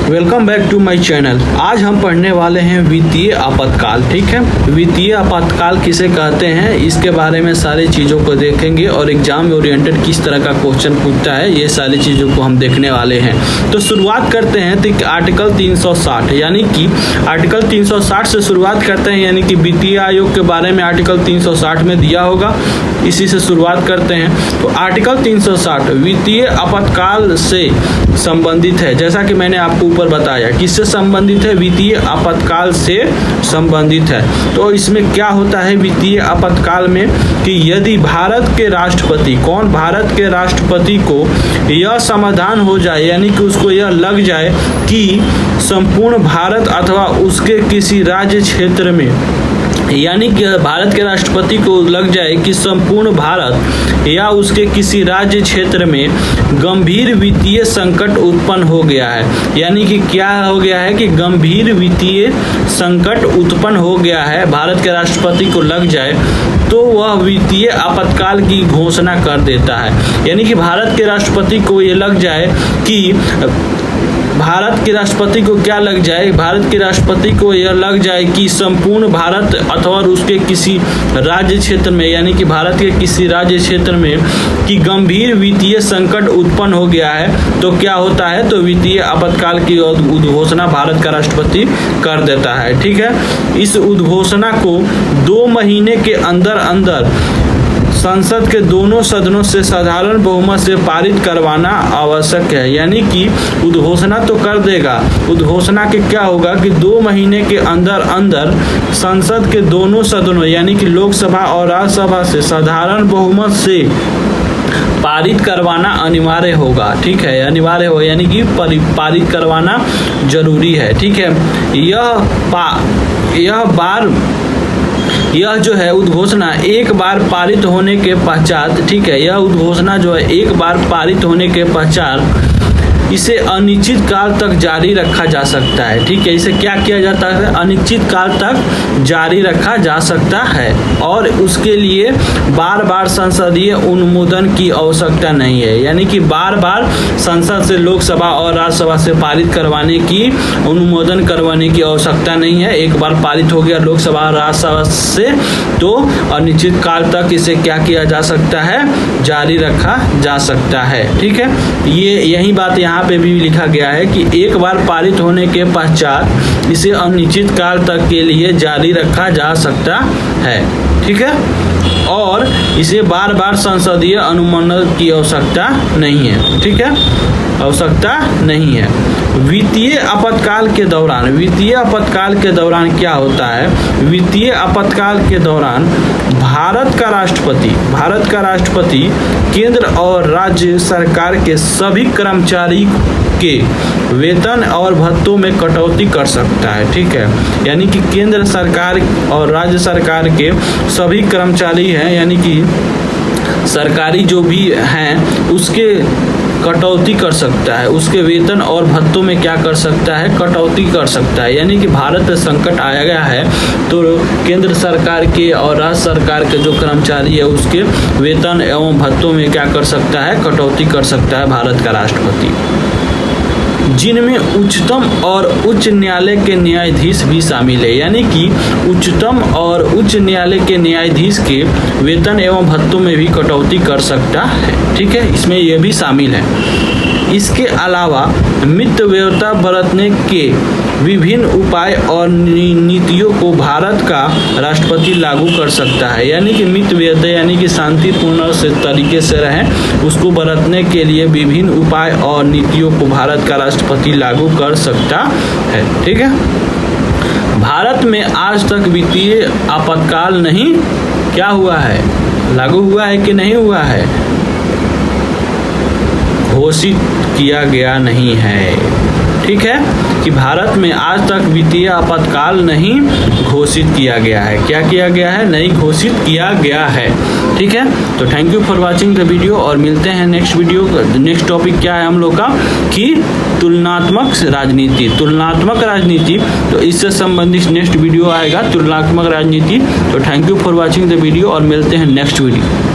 Welcome back to my channel. आज हम पढ़ने वाले हैं वित्तीय आपातकाल। ठीक है, वित्तीय आपातकाल किसे कहते हैं, इसके बारे में सारी चीज़ों को देखेंगे और एग्जाम ओरिएंटेड किस तरह का क्वेश्चन पूछता है, ये सारी चीज़ों को हम देखने वाले हैं। तो शुरुआत करते हैं तो आर्टिकल 360 यानी कि आर्टिकल 360 से शुरुआत करते हैं, यानी कि वित्तीय आयोग के बारे में आर्टिकल 360 में दिया होगा, इसी से शुरुआत करते हैं। तो आर्टिकल 360 वित्तीय आपातकाल से संबंधित है। जैसा कि मैंने आपको ऊपर बताया, किससे संबंधित है, वित्तीय आपातकाल से संबंधित है। तो इसमें क्या होता है वित्तीय आपातकाल में कि यदि भारत के राष्ट्रपति, कौन, भारत के राष्ट्रपति को यह समाधान हो जाए, यानी कि उसको यह लग जाए कि संपूर्ण भारत अथवा उसके किसी राज्य क्षेत्र में, यानी कि भारत के राष्ट्रपति को लग जाए कि संपूर्ण भारत या उसके किसी राज्य क्षेत्र में गंभीर वित्तीय संकट उत्पन्न हो गया है। यानी कि क्या हो गया है कि गंभीर वित्तीय संकट उत्पन्न हो गया है, भारत के राष्ट्रपति को लग जाए तो वह वित्तीय आपातकाल की घोषणा कर देता है। यानी कि भारत के राष्ट्रपति को ये लग जाए कि भारत के राष्ट्रपति को क्या लग जाए, भारत के राष्ट्रपति को यह लग जाए कि संपूर्ण भारत अथवा उसके किसी राज्य क्षेत्र में, यानी कि भारत के किसी राज्य क्षेत्र में कि गंभीर वित्तीय संकट उत्पन्न हो गया है, तो क्या होता है, तो वित्तीय आपातकाल की उद्घोषणा भारत का राष्ट्रपति कर देता है। ठीक है, इस उद्घोषणा को 2 महीने के अंदर अंदर संसद के दोनों सदनों से साधारण बहुमत से पारित करवाना आवश्यक है। यानी कि उद्घोषणा तो कर देगा, उद्घोषणा के क्या होगा कि 2 महीने के अंदर अंदर संसद के दोनों सदनों, यानी कि लोकसभा और राज्यसभा से साधारण बहुमत से पारित करवाना अनिवार्य होगा। ठीक है, अनिवार्य हो, यानी कि पारित करवाना जरूरी है। ठीक है, यह जो है उद्घोषणा एक बार पारित होने के पश्चात, ठीक है, यह उद्घोषणा जो है एक बार पारित होने के पश्चात इसे अनिश्चित काल तक जारी रखा जा सकता है। ठीक है, इसे क्या किया जाता है, अनिश्चित काल तक जारी रखा जा सकता है और उसके लिए बार बार संसदीय अनुमोदन की आवश्यकता नहीं है। यानी कि बार बार संसद से, लोकसभा और राज्यसभा से पारित करवाने की, अनुमोदन करवाने की आवश्यकता नहीं है। एक बार पारित हो गया लोकसभा और राज्यसभा से तो अनिश्चित काल तक इसे क्या किया जा सकता है, जारी रखा जा सकता है। ठीक है, ये यही बात यहाँ पे भी लिखा गया है कि एक बार पारित होने के पश्चात इसे अनिश्चित काल तक के लिए जारी रखा जा सकता है। ठीक है, और इसे बार बार संसदीय अनुमोदन की आवश्यकता नहीं है। ठीक है, आवश्यकता नहीं है। वित्तीय आपातकाल के दौरान, वित्तीय आपातकाल के दौरान क्या होता है, वित्तीय आपातकाल के दौरान भारत का राष्ट्रपति केंद्र और राज्य सरकार के सभी कर्मचारी के वेतन और भत्तों में कटौती कर सकता है। ठीक है, यानी कि केंद्र सरकार और राज्य सरकार के सभी कर्मचारी हैं, यानी कि सरकारी जो भी हैं उसके कटौती कर सकता है, उसके वेतन और भत्तों में क्या कर सकता है, कटौती कर सकता है। यानी कि भारत में संकट आया गया है तो केंद्र सरकार के और राज्य सरकार के जो कर्मचारी है उसके वेतन एवं भत्तों में क्या कर सकता है, कटौती कर सकता है भारत का राष्ट्रपति। जिनमें उच्चतम और उच्च न्यायालय के न्यायाधीश भी शामिल है। यानी कि उच्चतम और उच्च न्यायालय के न्यायाधीश के वेतन एवं भत्तों में भी कटौती कर सकता है। ठीक है, इसमें यह भी शामिल है। इसके अलावा मितव्ययिता बरतने के विभिन्न उपाय और नीतियों को भारत का राष्ट्रपति लागू कर सकता है। यानी कि मितव्ययिता यानी कि शांतिपूर्ण से तरीके से रहें, उसको बरतने के लिए विभिन्न उपाय और नीतियों को भारत का राष्ट्रपति लागू कर सकता है। ठीक है, भारत में आज तक वित्तीय आपातकाल नहीं क्या हुआ है, लागू हुआ है कि नहीं हुआ है, घोषित किया गया नहीं है। ठीक है, कि भारत में आज तक वित्तीय आपातकाल नहीं घोषित किया गया है। क्या किया गया है, नहीं घोषित किया गया है। ठीक है, तो thank you for watching the video और मिलते हैं नेक्स्ट वीडियो। नेक्स्ट टॉपिक क्या है हम लोग का कि तुलनात्मक राजनीति, तुलनात्मक राजनीति, तो इससे संबंधित नेक्स्ट वीडियो आएगा तुलनात्मक राजनीति। तो thank you for watching the video और मिलते हैं नेक्स्ट वीडियो।